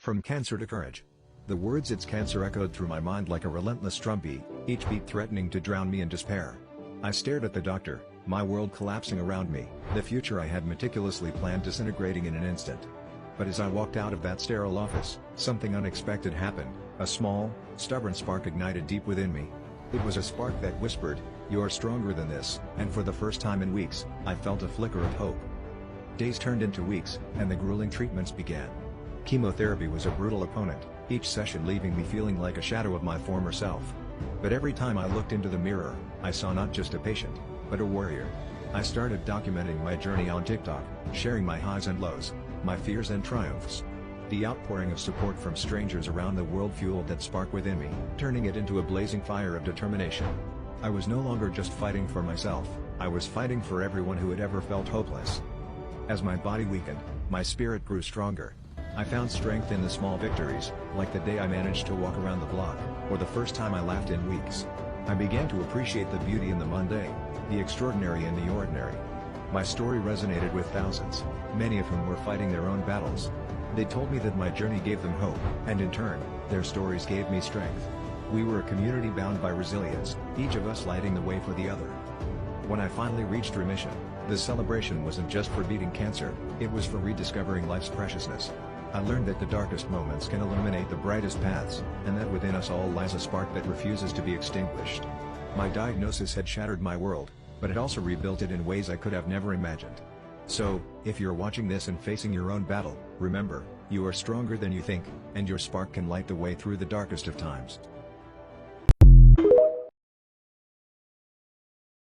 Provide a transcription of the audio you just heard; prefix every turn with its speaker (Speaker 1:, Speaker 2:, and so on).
Speaker 1: From cancer to courage. The words "it's cancer" echoed through my mind like a relentless drumbeat, each beat threatening to drown me in despair. I stared at the doctor, my world collapsing around me, the future I had meticulously planned disintegrating in an instant. But as I walked out of that sterile office, something unexpected happened. A small, stubborn spark ignited deep within me. It was a spark that whispered, "You're stronger than this," and for the first time in weeks, I felt a flicker of hope. Days turned into weeks, and the grueling treatments began. Chemotherapy was a brutal opponent, each session leaving me feeling like a shadow of my former self. But every time I looked into the mirror, I saw not just a patient, but a warrior. I started documenting my journey on TikTok, sharing my highs and lows, my fears and triumphs. The outpouring of support from strangers around the world fueled that spark within me, turning it into a blazing fire of determination. I was no longer just fighting for myself, I was fighting for everyone who had ever felt hopeless. As my body weakened, my spirit grew stronger. I found strength in the small victories, like the day I managed to walk around the block, or the first time I laughed in weeks. I began to appreciate the beauty in the mundane, the extraordinary in the ordinary. My story resonated with thousands, many of whom were fighting their own battles. They told me that my journey gave them hope, and in turn, their stories gave me strength. We were a community bound by resilience, each of us lighting the way for the other. When I finally reached remission, the celebration wasn't just for beating cancer, it was for rediscovering life's preciousness. I learned that the darkest moments can illuminate the brightest paths, and that within us all lies a spark that refuses to be extinguished. My diagnosis had shattered my world, but it also rebuilt it in ways I could have never imagined. So, if you're watching this and facing your own battle, remember, you are stronger than you think, and your spark can light the way through the darkest of times.